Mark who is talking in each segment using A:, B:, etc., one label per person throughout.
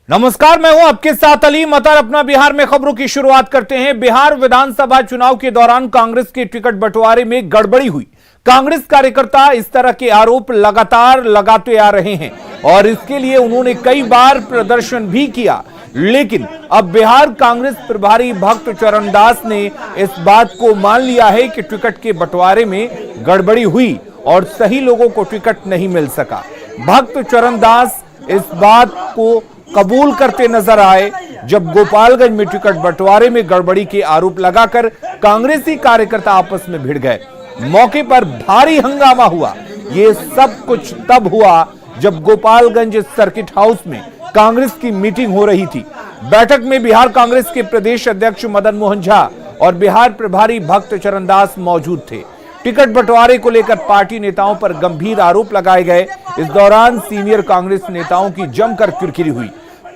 A: नमस्कार, मैं हूं आपके साथ अली मतर। अपना बिहार में खबरों की शुरुआत करते हैं। बिहार विधानसभा चुनाव के दौरान कांग्रेस के टिकट बंटवारे में गड़बड़ी हुई। कांग्रेस कार्यकर्ता इस तरह के आरोप लगातार लगाते आ रहे हैं और इसके लिए उन्होंने कई बार प्रदर्शन भी किया, लेकिन अब बिहार कांग्रेस प्रभारी भक्त चरण दास ने इस बात को मान लिया है कि टिकट के बंटवारे में गड़बड़ी हुई और सही लोगों को टिकट नहीं मिल सका। भक्त चरण दास इस बात को कबूल करते नजर आए जब गोपालगंज में टिकट बंटवारे में गड़बड़ी के आरोप लगाकर कांग्रेसी कार्यकर्ता आपस में भिड़ गए। मौके पर भारी हंगामा हुआ। ये सब कुछ तब हुआ जब गोपालगंज सर्किट हाउस में कांग्रेस की मीटिंग हो रही थी। बैठक में बिहार कांग्रेस के प्रदेश अध्यक्ष मदन मोहन झा और बिहार प्रभारी भक्त चरण दास मौजूद थे। टिकट बंटवारे को लेकर पार्टी नेताओं पर गंभीर आरोप लगाए गए। इस दौरान सीनियर कांग्रेस नेताओं की जमकर किरकिरी हुई।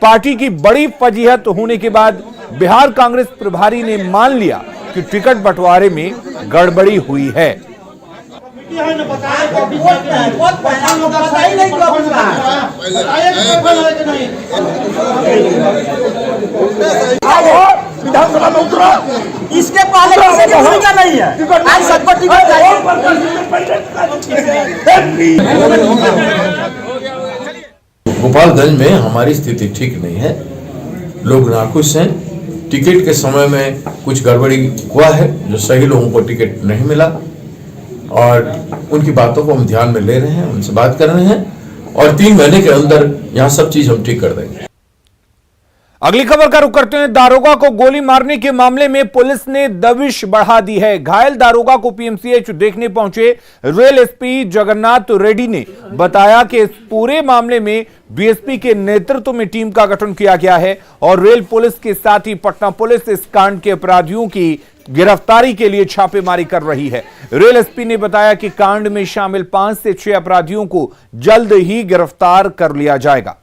A: पार्टी की बड़ी फजीहत होने के बाद बिहार कांग्रेस प्रभारी ने मान लिया कि टिकट बंटवारे में गड़बड़ी हुई है।
B: विधानसभा में उतरो, इसके पहले किसी की भूमिका नहीं है। आज सबको टिकट चाहिए।
C: गोपालगंज में हमारी स्थिति ठीक नहीं है, लोग नाखुश हैं। टिकट के समय में कुछ गड़बड़ी हुआ है, जो सही लोगों को टिकट नहीं मिला और उनकी बातों को हम ध्यान में ले रहे हैं, उनसे बात कर रहे हैं और 3 महीने के अंदर यहाँ सब चीज हम ठीक कर देंगे।
A: अगली खबर का रुख करते हैं। दारोगा को गोली मारने के मामले में पुलिस ने दबिश बढ़ा दी है। घायल दारोगा को पीएमसीएच देखने पहुंचे रेल एसपी जगन्नाथ रेड्डी ने बताया कि इस पूरे मामले में बीएसपी के नेतृत्व में टीम का गठन किया गया है और रेल पुलिस के साथ ही पटना पुलिस इस कांड के अपराधियों की गिरफ्तारी के लिए छापेमारी कर रही है। रेल एसपी ने बताया कि कांड में शामिल 5 से 6 अपराधियों को जल्द ही गिरफ्तार कर लिया जाएगा।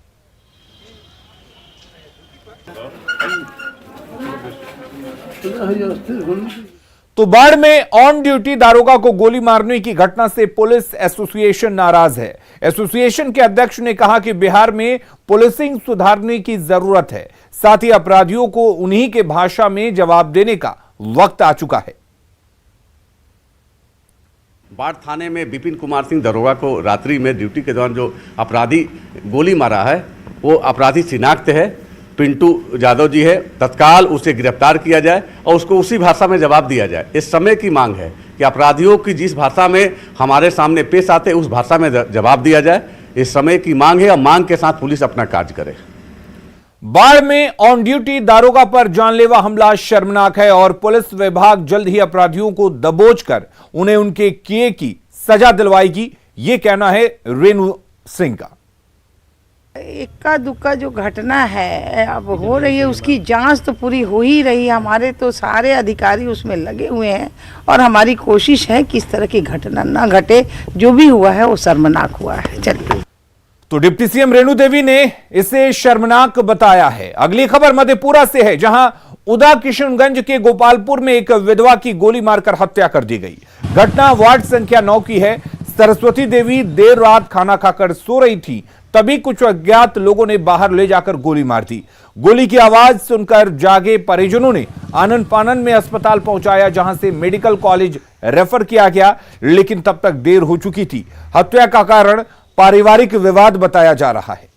A: तो बाढ़ में ऑन ड्यूटी दारोगा को गोली मारने की घटना से पुलिस एसोसिएशन नाराज है। एसोसिएशन के अध्यक्ष ने कहा कि बिहार में पुलिसिंग सुधारने की जरूरत है, साथ ही अपराधियों को उन्हीं के भाषा में जवाब देने का वक्त आ चुका है।
D: बाढ़ थाने में विपिन कुमार सिंह दारोगा को रात्रि में ड्यूटी के दौरान जो अपराधी गोली मारा है वो अपराधी शिनाख्त है, पिंटू यादव जी है। तत्काल उसे गिरफ्तार किया जाए और उसको उसी भाषा में जवाब दिया जाए। इस समय की मांग है कि अपराधियों की जिस भाषा में हमारे सामने पेश आते उस भाषा में जवाब दिया जाए। इस समय की मांग है और मांग के साथ पुलिस अपना कार्य करे।
A: बाढ़ में ऑन ड्यूटी दारोगा पर जानलेवा हमला शर्मनाक है और पुलिस विभाग जल्द ही अपराधियों को दबोचकर उन्हें उनके किए की सजा दिलवाएगी, ये कहना है रेणु सिंह का।
E: इक्का दुक्का जो घटना है अब हो रही है, उसकी जांच तो पूरी हो ही रही है। हमारे तो सारे अधिकारी उसमें लगे हुए हैं और हमारी कोशिश है कि इस तरह की घटना ना घटे। जो भी हुआ है वो शर्मनाक हुआ है। चलिए,
A: तो डिप्टी सीएम रेणु देवी ने इसे शर्मनाक बताया है। अगली खबर मधेपुरा से है, जहां उदा किशनगंज के गोपालपुर में एक विधवा की गोली मारकर हत्या कर दी गई। घटना वार्ड संख्या 9 की है। सरस्वती देवी देर रात खाना खाकर सो रही थी, तभी कुछ अज्ञात लोगों ने बाहर ले जाकर गोली मार दी। गोली की आवाज सुनकर जागे परिजनों ने आनन फानन में अस्पताल पहुंचाया, जहां से मेडिकल कॉलेज रेफर किया गया, लेकिन तब तक देर हो चुकी थी। हत्या का कारण पारिवारिक विवाद बताया जा रहा है।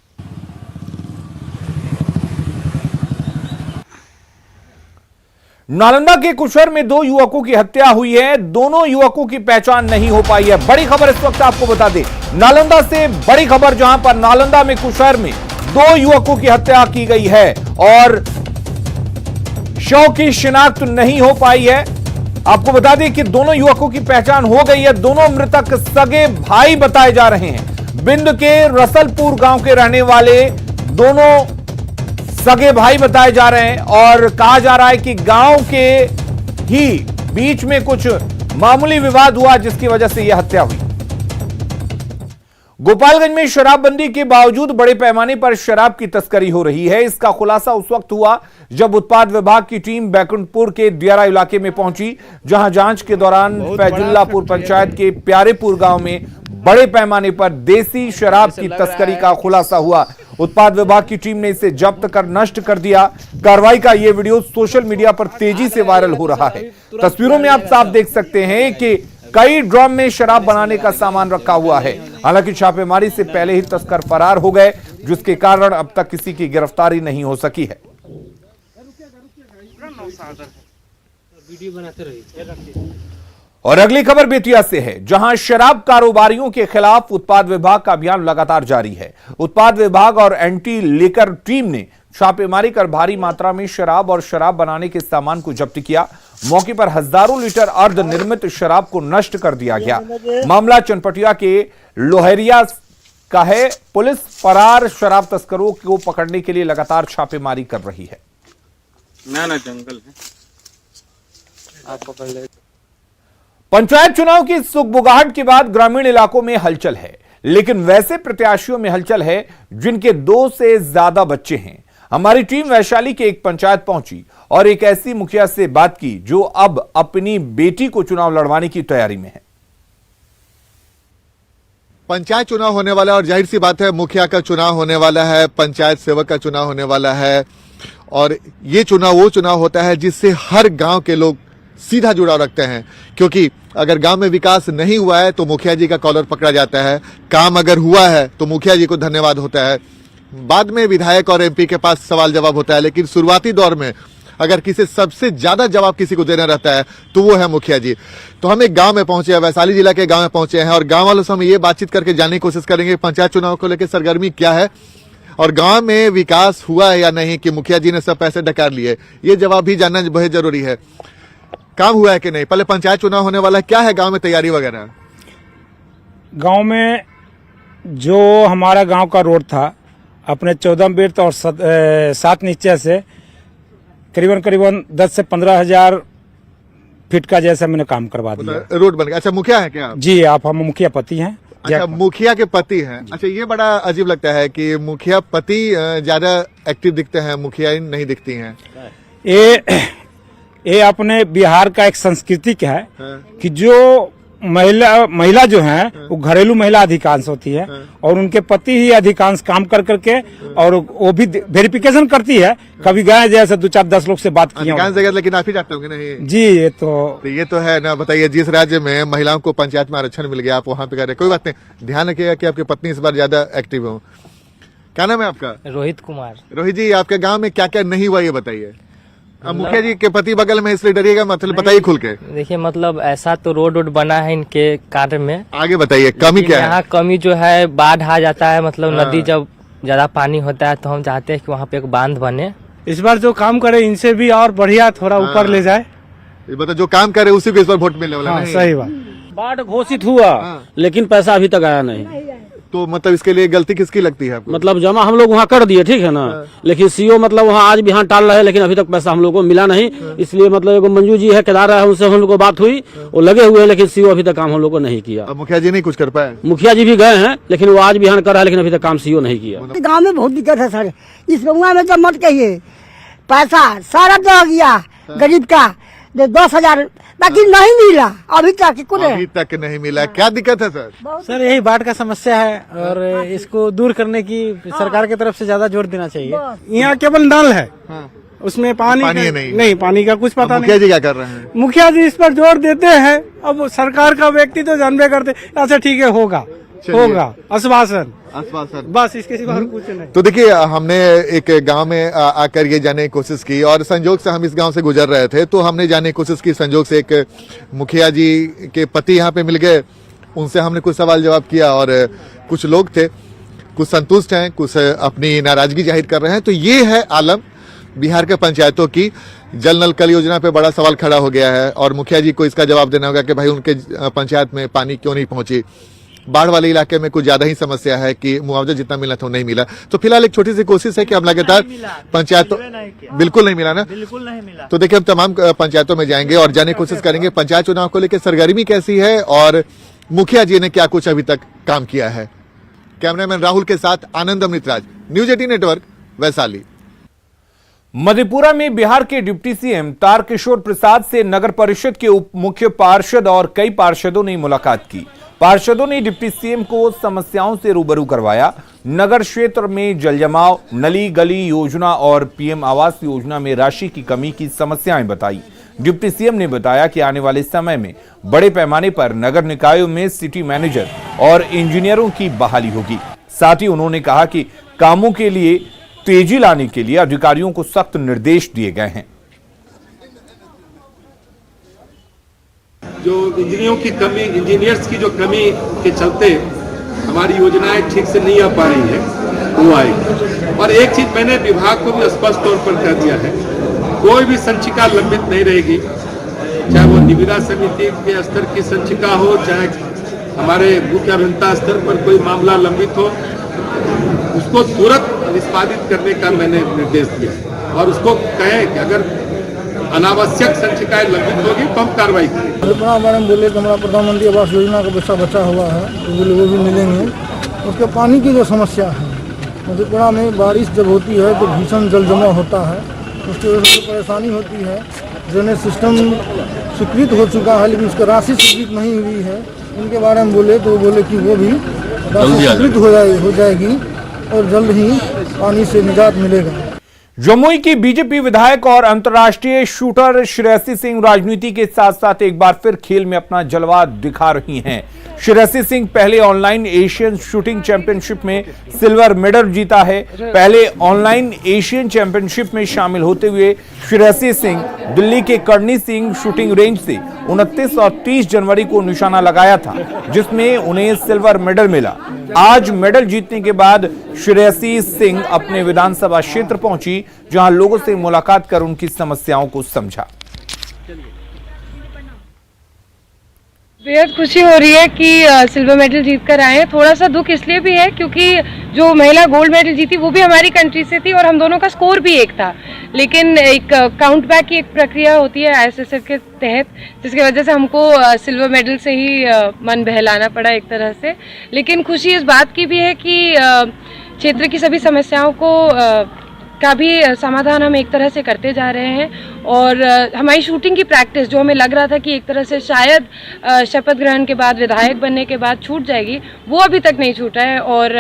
A: नालंदा के कुशर में 2 युवकों की हत्या हुई है। दोनों युवकों की पहचान नहीं हो पाई है। बड़ी खबर इस वक्त आपको बता दें, नालंदा से बड़ी खबर, जहां पर नालंदा में कुशर में 2 युवकों की हत्या की गई है और शव की शिनाख्त नहीं हो पाई है। आपको बता दें कि दोनों युवकों की पहचान हो गई है। दोनों मृतक सगे भाई बताए जा रहे हैं। बिंद के रसलपुर गांव के रहने वाले दोनों सगे भाई बताए जा रहे हैं और कहा जा रहा है कि गांव के ही बीच में कुछ मामूली विवाद हुआ, जिसकी वजह से यह हत्या हुई। गोपालगंज में शराबबंदी के बावजूद बड़े पैमाने पर शराब की तस्करी हो रही है। इसका खुलासा उस वक्त हुआ जब उत्पाद विभाग की टीम बैकुंठपुर के दियारा इलाके में पहुंची, जहां जांच के दौरान फैजुल्लापुर पंचायत के प्यारेपुर गांव में बड़े पैमाने पर देसी शराब की तस्करी का खुलासा हुआ। उत्पाद विभाग की टीम ने इसे जब्त कर नष्ट कर दिया। कार्रवाई का यह वीडियो सोशल मीडिया पर तेजी से वायरल हो रहा है। तस्वीरों में आप साफ देख सकते हैं कि कई ड्रम में शराब बनाने का सामान रखा हुआ है। हालांकि छापेमारी से पहले ही तस्कर फरार हो गए, जिसके कारण अब तक किसी की गिरफ्तारी नहीं हो सकी है। और अगली खबर बेतिया से है, जहां शराब कारोबारियों के खिलाफ उत्पाद विभाग का अभियान लगातार जारी है। उत्पाद विभाग और एंटी लिकर टीम ने छापेमारी कर भारी मात्रा में शराब और शराब बनाने के सामान को जब्त किया। मौके पर हजारों लीटर अर्ध निर्मित शराब को नष्ट कर दिया गया। मामला चनपटिया के लोहरिया का है। पुलिस फरार शराब तस्करों को पकड़ने के लिए लगातार छापेमारी कर रही है।
F: ना जंगल है, आप पकड़ ले।
A: पंचायत चुनाव की सुगबुगाहट के बाद ग्रामीण इलाकों में हलचल है, लेकिन वैसे प्रत्याशियों में हलचल है जिनके 2 से ज्यादा बच्चे हैं। हमारी टीम वैशाली के एक पंचायत पहुंची और एक ऐसी मुखिया से बात की जो अब अपनी बेटी को चुनाव लड़वाने की तैयारी में है।
G: पंचायत चुनाव होने वाला है और जाहिर सी बात है मुखिया का चुनाव होने वाला है, पंचायत सेवक का चुनाव होने वाला है। और ये चुनाव वो चुनाव होता है जिससे हर गांव के लोग सीधा जुड़ाव रखते हैं, क्योंकि अगर गांव में विकास नहीं हुआ है तो मुखिया जी का कॉलर पकड़ा जाता है, काम अगर हुआ है तो मुखिया जी को धन्यवाद होता है, बाद में विधायक और एमपी के पास सवाल जवाब होता है। लेकिन शुरुआती दौर में अगर किसी सबसे ज्यादा जवाब किसी को देना रहता है तो वो है मुखिया जी। तो हम एक गांव में पहुंचे हैं, वैशाली जिला के गांव में पहुंचे हैं और गांव वालों से हम ये बातचीत करके जानने की कोशिश करेंगे पंचायत चुनाव को लेकर सरगर्मी क्या है और गांव में विकास हुआ है या नहीं, कि मुखिया जी ने सब पैसे डकार लिए, ये जवाब भी जानना बहुत जरूरी है। काम हुआ है कि नहीं, पहले पंचायत चुनाव होने वाला है, क्या है गांव में तैयारी वगैरह?
H: गांव में जो हमारा गांव का रोड था अपने 14 बिर्थ और 7 नीचे से करीबन 10 से 15 हजार फीट का जैसा मैंने काम करवा दिया।
G: रोड बन गया। अच्छा, मुखिया है क्या आप?
H: जी, आप हम मुखिया पति हैं।
G: अच्छा, मुखिया के पति हैं। अच्छा, ये बड़ा अजीब लगता है कि मुखिया पति ज्यादा एक्टिव दिखते हैं, मुखिया नहीं दिखती हैं।
H: ये अपने बिहार का एक संस्कृति है कि जो महिला जो है वो घरेलू महिला अधिकांश होती है और उनके पति ही अधिकांश काम कर करके, और वो भी वेरिफिकेशन करती है। कभी गए जैसे 2-4-10 लोग से बात की
G: जगह, लेकिन आप ही जाते होंगे नहीं?
H: जी, ये तो
G: है ना। बताइए, जिस राज्य में महिलाओं को पंचायत में आरक्षण मिल गया आप वहाँ पे कर रहे, कोई बात नहीं, ध्यान रखिएगा कि आपकी पत्नी इस बार ज्यादा एक्टिव हो। क्या नाम है आपका?
I: रोहित कुमार।
G: रोहित जी, आपके गाँव में क्या क्या नहीं हुआ ये बताइए। मुखिया जी के पति बगल में, इसलिए डरिएगा, मतलब बताइए खुल के।
I: देखिए, मतलब ऐसा तो रोड बना है इनके कार्य में।
G: आगे बताइए, कमी क्या है?
I: यहाँ कमी जो है, बाढ़ आ जाता है, मतलब नदी जब ज्यादा पानी होता है तो हम चाहते हैं कि वहाँ पे एक बांध बने।
H: इस बार जो काम करे इनसे भी और बढ़िया थोड़ा ऊपर ले जाए।
G: मतलब जो काम करे उसी को इस बार वोट मिलने वाला है।
H: सही बात।
J: बाढ़ घोषित हुआ लेकिन पैसा अभी तक आया नहीं।
G: तो मतलब इसके लिए गलती किसकी लगती है आपको?
J: मतलब जमा हम लोग वहाँ कर दिए, ठीक है ना, लेकिन सीओ मतलब वहाँ आज बिहान टाल रहे हैं, लेकिन अभी तक पैसा हम लोग को मिला नहीं। इसलिए मतलब एगो मंजू जी है केदार है, उनसे हम लोग को बात हुई, वो लगे हुए हैं, लेकिन सीओ अभी तक काम हम लोग को नहीं किया।
G: अब मुखिया जी नहीं कुछ कर पाए?
J: मुखिया जी भी गए हैं, लेकिन वो आज बिहान कर रहा है, लेकिन अभी तक काम सीओ नहीं किया।
B: गाँव में बहुत दिक्कत है सर, इस गाँव में तो मत कहिए, पैसा सारा तो गया गरीब का 10,000, बाकी नहीं मिला अभी तक
G: नहीं मिला। क्या दिक्कत है सर?
K: सर, यही बाढ़ का समस्या है और इसको दूर करने की सरकार की तरफ से ज्यादा जोर देना चाहिए।
H: यहाँ केवल नल है, उसमें पानी नहीं, पानी का कुछ पता नहीं।
G: मुखिया जी क्या कर रहे हैं?
H: मुखिया जी इस पर जोर देते हैं। अब सरकार का व्यक्ति तो जानबे करते, अच्छा ठीक है, होगा आश्वासन, बस इसके सिवा कुछ नहीं।
G: तो देखिए, हमने एक गांव में आकर ये जानने की कोशिश की और संजोग से हम इस गांव से गुजर रहे थे तो हमने जानने की कोशिश की। संजोग से एक मुखिया जी के पति यहाँ पे मिल गए, उनसे हमने कुछ सवाल जवाब किया और कुछ लोग थे, कुछ संतुष्ट हैं, कुछ अपनी नाराजगी जाहिर कर रहे हैं। तो ये है आलम बिहार के पंचायतों की। जल नल कल योजना पे बड़ा सवाल खड़ा हो गया है और मुखिया जी को इसका जवाब देना होगा कि भाई उनके पंचायत में पानी क्यों नहीं पहुंची। बाढ़ वाले इलाके में कुछ ज्यादा ही समस्या है कि मुआवजा जितना मिला था नहीं मिला। तो फिलहाल एक छोटी सी कोशिश है कि हम लगातार पंचायतों, बिल्कुल नहीं मिला ना, बिल्कुल नहीं मिला। तो देखिए, हम तमाम पंचायतों में जाएंगे और जानने की कोशिश करेंगे पंचायत चुनाव को लेकर सरगर्मी कैसी है और मुखिया जी ने क्या कुछ अभी तक काम किया है। कैमरामैन राहुल के साथ आनंद अमृतराज, न्यूज 18 नेटवर्क, वैशाली।
A: मधेपुरा में बिहार के डिप्टी सीएम तारकिशोर प्रसाद से नगर परिषद के उप मुख्य पार्षद और कई पार्षदों ने मुलाकात की। पार्षदों ने डिप्टी सीएम को समस्याओं से रूबरू करवाया। नगर क्षेत्र में जलजमाव, नली गली योजना और पीएम आवास योजना में राशि की कमी की समस्याएं बताई। डिप्टी सीएम ने बताया कि आने वाले समय में बड़े पैमाने पर नगर निकायों में सिटी मैनेजर और इंजीनियरों की बहाली होगी। साथ ही उन्होंने कहा कि कामों के लिए तेजी लाने के लिए अधिकारियों को सख्त निर्देश दिए गए हैं।
L: जो इंजीनियर्स की जो कमी के चलते हमारी योजनाएं ठीक से नहीं आ पा रही है, वो आएगी। और एक चीज मैंने विभाग को भी स्पष्ट तौर पर कह दिया है, कोई भी संचिका लंबित नहीं रहेगी, चाहे वो निविदा समिति के स्तर की संचिका हो, चाहे हमारे मुख्य अभियंता स्तर पर कोई मामला लंबित हो, उसको तुरंत निष्पादित करने का मैंने निर्देश दिया और उसको कहें कि अगर अनावश्यक संचिकाएं लंबित होगी तो हम कार्रवाई करेंगे।
K: बारे में बोले कि हमारा प्रधानमंत्री आवास योजना का पैसा बचा हुआ है, तो बोले वो भी मिलेंगे। उसके पानी की जो समस्या है, मधेपुरा में बारिश जब होती है तो भीषण जल जमा होता है, उसकी वजह से परेशानी होती है। ड्रेनेज सिस्टम स्वीकृत हो चुका है लेकिन उसकी राशि स्वीकृत नहीं हुई है, उनके बारे में बोले तो बोले कि वो भी राशि स्वीकृत हो जाएगी और जल्द ही पानी से निजात मिलेगा।
A: जमुई की बीजेपी विधायक और अंतर्राष्ट्रीय शूटर श्रेयसी सिंह राजनीति के साथ साथ एक बार फिर खेल में अपना जलवा दिखा रही हैं। श्रेयसी सिंह पहले ऑनलाइन एशियन शूटिंग चैंपियनशिप में सिल्वर मेडल जीता है। पहले ऑनलाइन एशियन चैंपियनशिप में शामिल होते हुए श्रेयसी सिंह दिल्ली के करनी सिंह शूटिंग रेंज से 29 और 30 जनवरी को निशाना लगाया था, जिसमें उन्हें सिल्वर मेडल मिला। आज मेडल जीतने के बाद श्रेयसी सिंह अपने विधानसभा क्षेत्र पहुंची, जहां लोगों से मुलाकात कर उनकी समस्याओं को समझा।
M: बेहद खुशी हो रही है कि सिल्वर मेडल जीत कर आए हैं। थोड़ा सा दुख इसलिए भी है क्योंकि जो महिला गोल्ड मेडल जीती वो भी हमारी कंट्री से थी और हम दोनों का स्कोर भी एक था, लेकिन एक काउंट बैक की एक प्रक्रिया होती है ISSF के तहत, जिसकी वजह से हमको सिल्वर मेडल से ही मन बहलाना पड़ा एक तरह से। लेकिन खुशी इस बात की भी है कि क्षेत्र की सभी समस्याओं को का भी समाधान हम एक तरह से करते जा रहे हैं और हमारी शूटिंग की प्रैक्टिस जो हमें लग रहा था कि एक तरह से शायद शपथ ग्रहण के बाद, विधायक बनने के बाद छूट जाएगी, वो अभी तक नहीं छूटा है और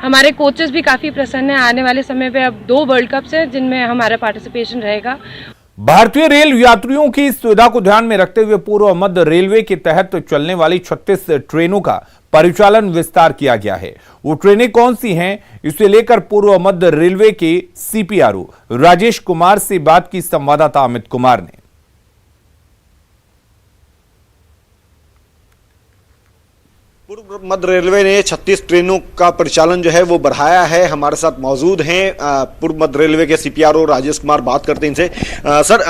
M: हमारे कोचेस भी काफ़ी प्रसन्न हैं। आने वाले समय पे अब 2 वर्ल्ड कप्स हैं जिनमें हमारा पार्टिसिपेशन रहेगा।
A: भारतीय रेल यात्रियों की सुविधा को ध्यान में रखते हुए पूर्व मध्य रेलवे के तहत चलने वाली 36 ट्रेनों का परिचालन विस्तार किया गया है। वो ट्रेनें कौन सी हैं, इसे लेकर पूर्व मध्य रेलवे के CPRO राजेश कुमार से बात की संवाददाता अमित कुमार ने।
N: पूर्व मध्य रेलवे ने 36 ट्रेनों का परिचालन जो है वो बढ़ाया है। हमारे साथ मौजूद हैं पूर्व मध्य रेलवे के CPRO राजेश कुमार, बात करते हैं इनसे। सर,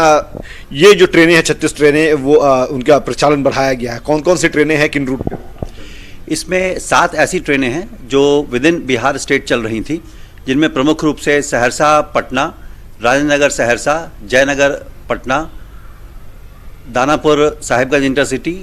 N: ये जो ट्रेनें हैं 36 ट्रेनें, वो उनका परिचालन बढ़ाया गया है, कौन कौन सी ट्रेनें हैं, किन रूट पे?
O: इसमें 7 ऐसी ट्रेनें हैं जो विद इन बिहार स्टेट चल रही थी, जिनमें प्रमुख रूप से सहरसा पटना, राजेंद्र नगर सहरसा, जयनगर पटना, दानापुर साहिबगंज इंटरसिटी,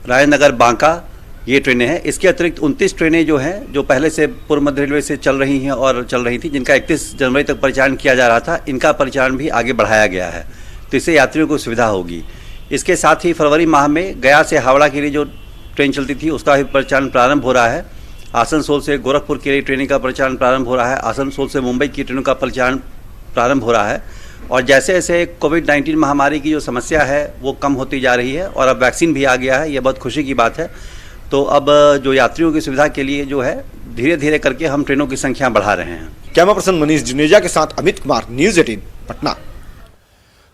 O: राजेंद्र नगर बांका, ये ट्रेनें हैं। इसके अतिरिक्त 29 ट्रेनें जो हैं जो पहले से पूर्व मध्य रेलवे से चल रही हैं और चल रही थी, जिनका 31 जनवरी तक परिचालन किया जा रहा था, इनका परिचालन भी आगे बढ़ाया गया है, तो इससे यात्रियों को सुविधा होगी। इसके साथ ही फरवरी माह में गया से हावड़ा के लिए जो ट्रेन चलती थी उसका भी परिचालन प्रारंभ हो रहा है। आसनसोल से गोरखपुर के लिए ट्रेन का परिचालन प्रारंभ हो रहा है। आसनसोल से मुंबई की ट्रेनों का परिचालन प्रारंभ हो रहा है। और जैसे जैसे कोविड-19 महामारी की जो समस्या है वो कम होती जा रही है और अब वैक्सीन भी आ गया है, ये बहुत खुशी की बात है। तो अब जो यात्रियों की सुविधा के लिए जो है धीरे धीरे करके हम ट्रेनों की संख्या बढ़ा रहे हैं।
N: कैमरा पर्सन मनीष जुनेजा के साथ अमित कुमार, न्यूज़ 18 पटना।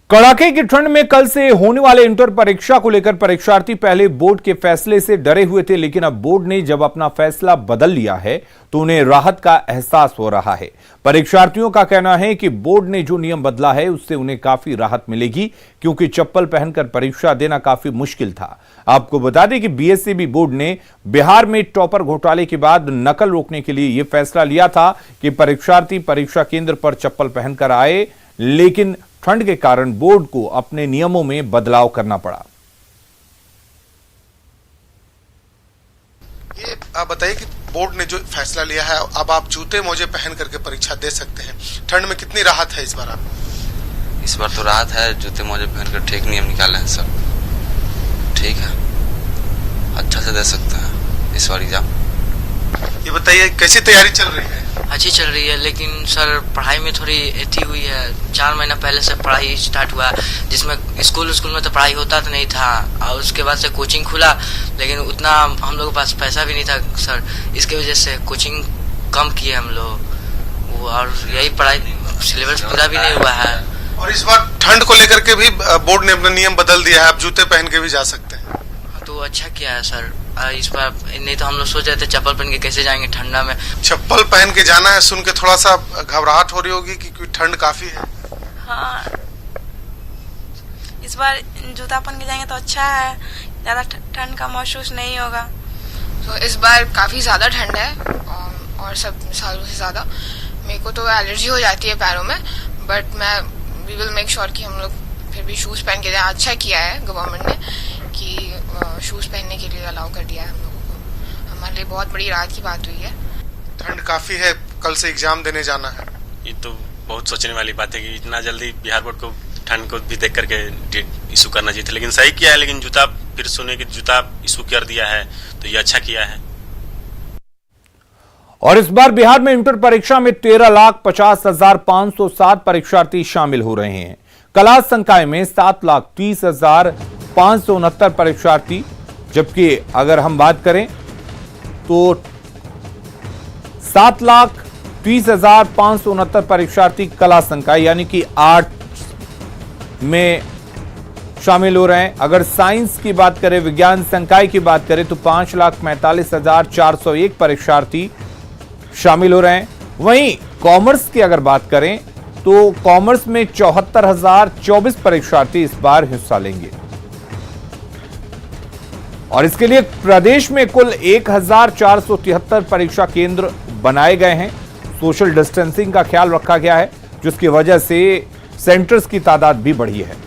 A: कड़ाके की ठंड में कल से होने वाले इंटर परीक्षा को लेकर परीक्षार्थी पहले बोर्ड के फैसले से डरे हुए थे, लेकिन अब बोर्ड ने जब अपना फैसला बदल लिया है तो उन्हें राहत का एहसास हो रहा है। परीक्षार्थियों का कहना है कि बोर्ड ने जो नियम बदला है उससे उन्हें काफी राहत मिलेगी, क्योंकि चप्पल पहनकर परीक्षा देना काफी मुश्किल था। आपको बता दें कि BSEB बोर्ड ने बिहार में टॉपर घोटाले के बाद नकल रोकने के लिए यह फैसला लिया था कि परीक्षार्थी परीक्षा केंद्र पर चप्पल पहनकर आए, लेकिन ठंड के कारण बोर्ड को अपने नियमों में बदलाव करना पड़ा।
P: ये आप बताइए कि बोर्ड ने जो फैसला लिया है, अब आप जूते मोजे पहन करके परीक्षा दे सकते हैं। ठंड में कितनी राहत है इस बार आपको?
Q: इस बार तो राहत है, जूते मोजे पहनकर ठीक नियम निकाले हैं सब, ठीक है, अच्छा से दे सकते हैं इस बार एग्जाम।
P: ये बताइए कैसी तैयारी चल रही है?
I: अच्छी चल रही है, लेकिन सर पढ़ाई में थोड़ी एथी हुई है। 4 महीना पहले से पढ़ाई स्टार्ट हुआ, जिसमें स्कूल में तो पढ़ाई होता तो नहीं था, और उसके बाद से कोचिंग खुला, लेकिन उतना हम लोग के पास पैसा भी नहीं था सर। इसके वजह से कोचिंग कम किए हम लोग, और यही पढ़ाई सिलेबस पूरा भी नहीं हुआ है।
P: और इस बार ठंड को लेकर के भी बोर्ड ने अपना नियम बदल दिया है, आप जूते पहन के भी जा सकते हैं।
I: तो अच्छा किया है सर, इस बार नहीं तो हम लोग सोच रहे थे चप्पल पहन के कैसे जाएंगे ठंडा में।
P: चप्पल पहन के जाना है, सुन के थोड़ा सा घबराहट हो रही होगी क्योंकि ठंड काफी है।
R: हाँ, इस बार जूता पहन के जाएंगे तो अच्छा है, ज्यादा ठंड का महसूस नहीं होगा।
S: तो इस बार काफी ज्यादा ठंड है और सब सालों से ज्यादा। मेरे को तो एलर्जी हो जाती है पैरों में, but we will make sure कि हम लोग फिर भी शूज पहन के जाए। अच्छा किया है गवर्नमेंट ने कि शूज पहनने के लिए अलाउ कर दिया है हम लोगों को। हमारे लिए बहुत बड़ी राहत की बात हुई है।
P: ठंड काफी है, कल से एग्जाम देने जाना है।
T: ये तो बहुत सोचने वाली बात है कि इतना जल्दी बिहार बोर्ड को ठंड को भी देख करके इशू करना चाहिए था, लेकिन सही किया है। लेकिन जूता फिर सुने कि जूता इशू कर दिया है तो ये अच्छा किया है।
A: और इस बार बिहार में इंटर परीक्षा में 13,50,507 परीक्षार्थी शामिल हो रहे हैं। कला संकाय में 7,30,569 परीक्षार्थी, जबकि अगर हम बात करें तो 7,30,569 परीक्षार्थी कला संकाय यानी कि आर्ट में शामिल हो रहे हैं। अगर साइंस की बात करें, विज्ञान संकाय की बात करें तो 5,45,401 परीक्षार्थी शामिल हो रहे हैं। वहीं कॉमर्स की अगर बात करें तो कॉमर्स में 74,024 परीक्षार्थी इस बार हिस्सा लेंगे। और इसके लिए प्रदेश में कुल 1,473 परीक्षा केंद्र बनाए गए हैं। सोशल डिस्टेंसिंग का ख्याल रखा गया है, जिसकी वजह से सेंटर्स की तादाद भी बढ़ी है।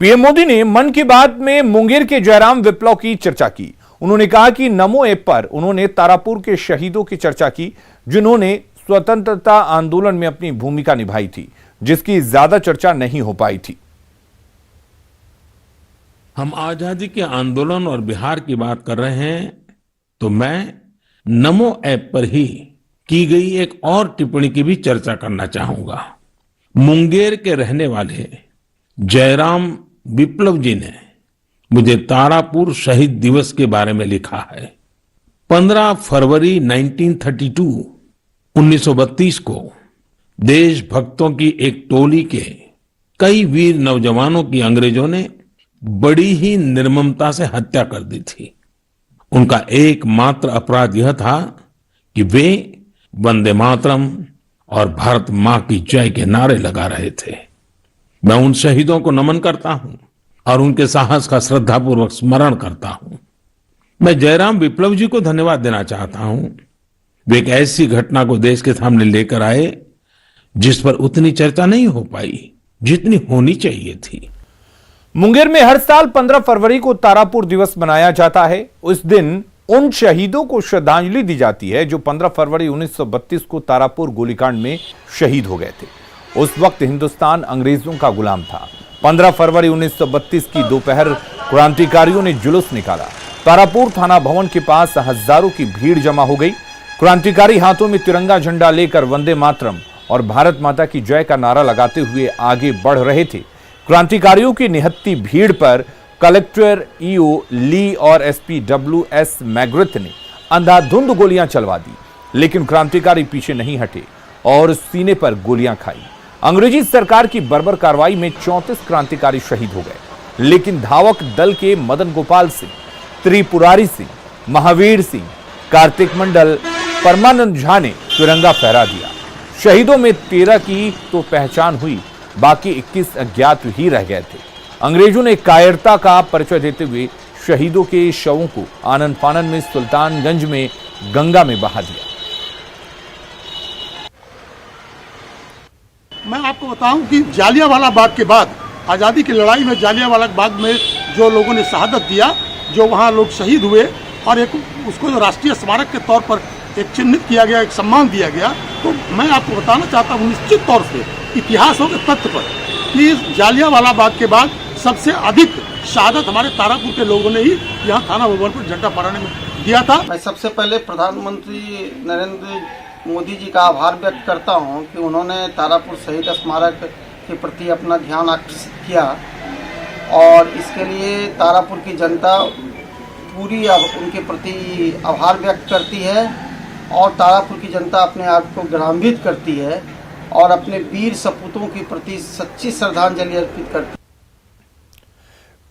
A: पीएम मोदी ने मन की बात में मुंगेर के जयराम विप्लव की चर्चा की। उन्होंने कहा कि नमो ऐप पर उन्होंने तारापुर के शहीदों की चर्चा की, जिन्होंने स्वतंत्रता आंदोलन में अपनी भूमिका निभाई थी, जिसकी ज्यादा चर्चा नहीं हो पाई थी।
U: हम आजादी के आंदोलन और बिहार की बात कर रहे हैं तो मैं नमो ऐप पर ही की गई एक और टिप्पणी की भी चर्चा करना चाहूंगा। मुंगेर के रहने वाले जयराम विप्लव जी ने मुझे तारापुर शहीद दिवस के बारे में लिखा है। 15 फरवरी 1932 को देशभक्तों की एक टोली के कई वीर नौजवानों की अंग्रेजों ने बड़ी ही निर्ममता से हत्या कर दी थी। उनका एकमात्र अपराध यह था कि वे वंदे मातरम और भारत मां की जय के नारे लगा रहे थे। मैं उन शहीदों को नमन करता हूं और उनके साहस का श्रद्धापूर्वक स्मरण करता हूं। मैं जयराम विप्लव जी को धन्यवाद देना चाहता हूं। वे एक ऐसी घटना को देश के सामने लेकर आए जिस पर उतनी चर्चा नहीं हो पाई जितनी होनी चाहिए थी।
A: मुंगेर में हर साल 15 फरवरी को तारापुर दिवस मनाया जाता है। उस दिन उन शहीदों को श्रद्धांजलि दी जाती है जो 15 फरवरी 1932 को तारापुर गोलीकांड में शहीद हो गए थे। उस वक्त हिंदुस्तान अंग्रेजों का गुलाम था। 15 फरवरी 1932 की दोपहर क्रांतिकारियों ने जुलूस निकाला। तारापुर थाना भवन के पास हजारों की भीड़ जमा हो गई। क्रांतिकारी हाथों में तिरंगा झंडा लेकर वंदे मातरम और भारत माता की जय का नारा लगाते हुए आगे बढ़ रहे थे। क्रांतिकारियों की निहत्ती भीड़ पर कलेक्टर ईओ ली और एसपी WS मैग्रिथ ने अंधाधुंध गोलियां चलवा दी, लेकिन क्रांतिकारी पीछे नहीं हटे और सीने पर गोलियां खाई। अंग्रेजी सरकार की बर्बर कार्रवाई में 34 क्रांतिकारी शहीद हो गए, लेकिन धावक दल के मदन गोपाल सिंह, त्रिपुरारी सिंह, महावीर सिंह, कार्तिक मंडल, परमानंद झा ने तिरंगा फहरा दिया। शहीदों में 13 की तो पहचान हुई, बाकी 21 अज्ञात ही रह गए थे। अंग्रेजों ने कायरता का परिचय देते हुए शहीदों के शवों को आनन फानन में सुल्तानगंज में गंगा में बहा दिया।
V: मैं आपको बताऊं कि जालियांवाला बाग के बाद, आज़ादी की लड़ाई में जालियांवाला बाग में जो लोगों ने शहादत दिया, जो वहाँ लोग शहीद हुए और एक उसको जो राष्ट्रीय स्मारक के तौर पर एक चिन्हित किया गया, एक सम्मान दिया गया, तो मैं आपको बताना चाहता हूँ निश्चित तौर से इतिहास हो के तथ्य पर कि जालियांवाला बाग के बाद सबसे अधिक शहादत हमारे तारापुर के लोगों ने ही यहाँ थाना भवन पर झंडा फहराने में दिया था।
C: मैं सबसे पहले प्रधानमंत्री नरेंद्र मोदी जी का आभार व्यक्त करता हूँ कि उन्होंने तारापुर शहीद स्मारक के प्रति अपना ध्यान आकर्षित किया और इसके लिए तारापुर की जनता पूरी उनके प्रति आभार व्यक्त करती है और तारापुर की जनता अपने आप को गौरवान्वित करती है और अपने वीर सपूतों के प्रति सच्ची श्रद्धांजलि अर्पित करती है।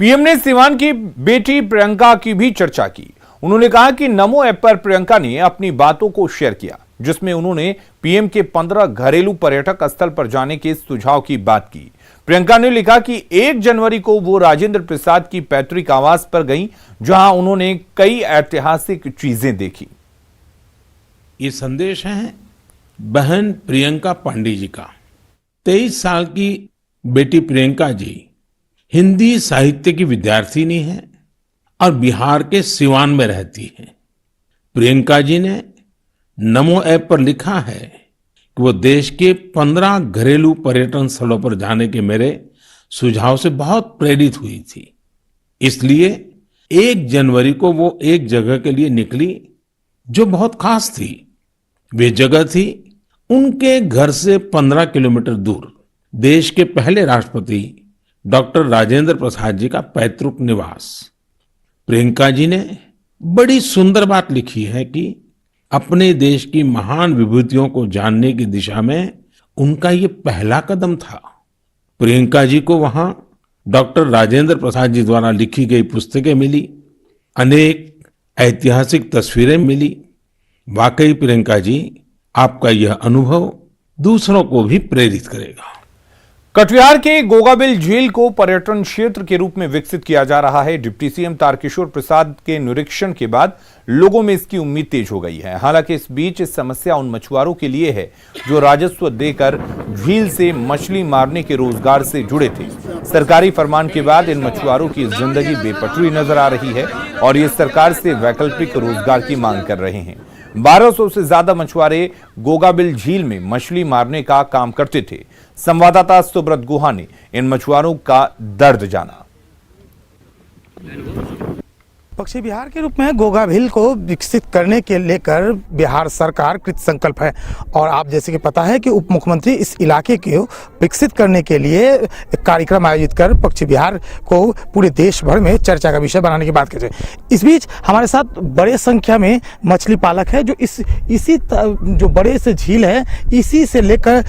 A: पीएम ने सिवान की बेटी प्रियंका की भी चर्चा की। उन्होंने कहा कि नमो ऐप पर प्रियंका ने अपनी बातों को शेयर किया, जिसमें उन्होंने पीएम के 15 घरेलू पर्यटक स्थल पर जाने के सुझाव की बात की। प्रियंका ने लिखा कि 1 जनवरी को वो राजेंद्र प्रसाद की पैतृक आवास पर गईं, जहां उन्होंने कई ऐतिहासिक चीजें देखी।
U: ये संदेश है बहन प्रियंका पांडे जी का। 23 साल की बेटी प्रियंका जी हिंदी साहित्य की विद्यार्थिनी है और बिहार के सिवान में रहती है। प्रियंका जी ने नमो ऐप पर लिखा है कि वो देश के 15 घरेलू पर्यटन स्थलों पर जाने के मेरे सुझाव से बहुत प्रेरित हुई थी। इसलिए 1 जनवरी को वो एक जगह के लिए निकली जो बहुत खास थी। वे जगह थी उनके घर से 15 किलोमीटर दूर देश के पहले राष्ट्रपति डॉक्टर राजेंद्र प्रसाद जी का पैतृक निवास। प्रियंका जी ने बड़ी सुंदर बात लिखी है कि अपने देश की महान विभूतियों को जानने की दिशा में उनका ये पहला कदम था। प्रियंका जी को वहां डॉक्टर राजेंद्र प्रसाद जी द्वारा लिखी गई पुस्तकें मिली, अनेक ऐतिहासिक तस्वीरें मिली। वाकई प्रियंका जी, आपका यह अनुभव दूसरों को भी प्रेरित करेगा।
A: कटिहार के गोगाबिल झील को पर्यटन क्षेत्र के रूप में विकसित किया जा रहा है। डिप्टी सीएम तारकिशोर प्रसाद के निरीक्षण के बाद लोगों में इसकी उम्मीद तेज हो गई है। हालांकि इस बीच इस समस्या उन मछुआरों के लिए है जो राजस्व देकर झील से मछली मारने के रोजगार से जुड़े थे। सरकारी फरमान के बाद इन मछुआरों की जिंदगी बेपटरी नजर आ रही है और ये सरकार से वैकल्पिक रोजगार की मांग कर रहे हैं। 1200 से ज्यादा मछुआरे गोगाबिल झील में मछली मारने का काम करते थे। संवाददाता सुब्रत गुहा ने इन मछुआरों का दर्द जाना।
D: पक्षी विहार के रूप में गोगाभिल को विकसित करने के लेकर बिहार सरकार कृत संकल्प है और आप जैसे कि पता है कि उप मुख्यमंत्री इस इलाके को विकसित करने के लिए एक कार्यक्रम आयोजित कर पक्षी विहार को पूरे देश भर में चर्चा का विषय बनाने की बात कर रहे हैं। इस बीच हमारे साथ बड़े संख्या में मछली पालक है जो इसी जो बड़े से झील है इसी से लेकर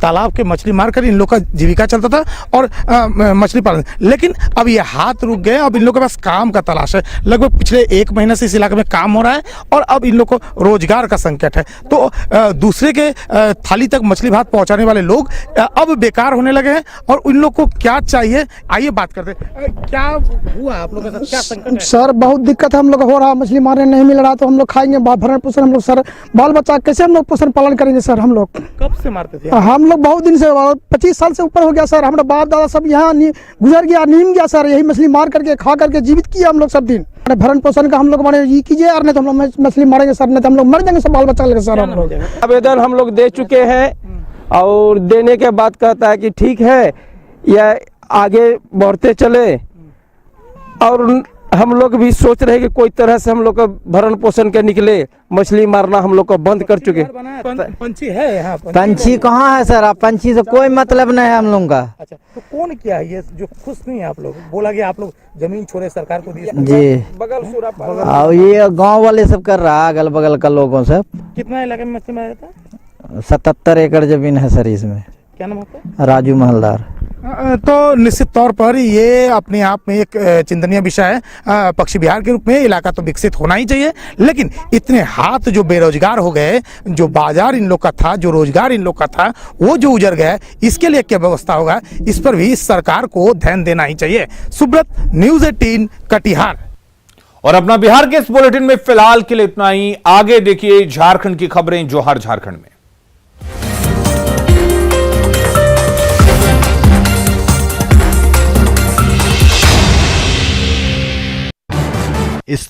D: तालाब के मछली मारकर इन लोग का जीविका चलता था और मछली पालन, लेकिन अब ये हाथ रुक गए। अब इन लोगों के पास काम का तलाश है। लगभग पिछले 1 महीने से इस इलाके में काम हो रहा है और अब इन लोग को रोजगार का संकट है। तो दूसरे के थाली तक मछली भात पहुंचाने वाले लोग अब बेकार होने लगे हैं और इन लोग को क्या चाहिए, आइए बात करते हैं। क्या हुआ आप लोगों के साथ, क्या संकट है?
K: सर बहुत दिक्कत है, हम लोग हो रहा, मछली मारने नहीं मिल रहा तो हम लोग खाएंगे भरण पोषण, हम लोग सर बाल बच्चा कैसे हम लोग पोषण पालन करेंगे सर? हम लोग
D: कब से मारते थे?
K: हम लोग बहुत दिन से 25 साल से ऊपर हो गया सर। हमारा बाप दादा सब यहाँ गुजर गया, नीम गया सर, यही मछली मार करके खा करके जीवित किया हम लोग सब दिन। भरण पोषण का हम लोग मारे ये कीजिए और नहीं तो हम लोग मछली मारेंगे सर, नहीं तो हम लोग मर जाएंगे सब बाल बच्चा लेकर सर। हम लोग
W: आवेदन हम लोग दे चुके हैं और देने के बाद कहता है कि ठीक है या आगे बढ़ते चले और हम लोग भी सोच रहे हैं कि कोई तरह से हम लोग को भरण पोषण के निकले, मछली मारना हम लोग को बंद कर चुके।
D: पंछी है यहाँ?
X: पंछी कहाँ है सर? आप पंछी से कोई मतलब नहीं है हम लोगों का।
D: अच्छा, तो कौन किया है ये जो खुश नहीं है? आप लोग बोला कि आप लोग जमीन छोड़े सरकार को दिए
X: जी, और ये गांव वाले सब कर रहा है, अगल बगल का लोगों से।
D: कितना इलाके में मछली मारा जाता है?
X: 77 एकड़ जमीन है सर इसमें।
D: क्या नाम आपका?
X: राजू महलदार।
D: तो निश्चित तौर पर ये अपने आप में एक चिंतनीय विषय है। पक्षी विहार के रूप में इलाका तो विकसित होना ही चाहिए, लेकिन इतने हाथ जो बेरोजगार हो गए, जो बाजार इन लोग का था, जो रोजगार इन लोग का था, वो जो उजड़ गया, इसके लिए क्या व्यवस्था होगा, इस पर भी सरकार को ध्यान देना ही चाहिए। सुब्रत, न्यूज़ 18 कटिहार।
A: और अपना बिहार के इस बुलेटिन में फिलहाल के लिए इतना ही। आगे देखिए झारखंड की खबरें जोहर झारखंड में।
Y: इस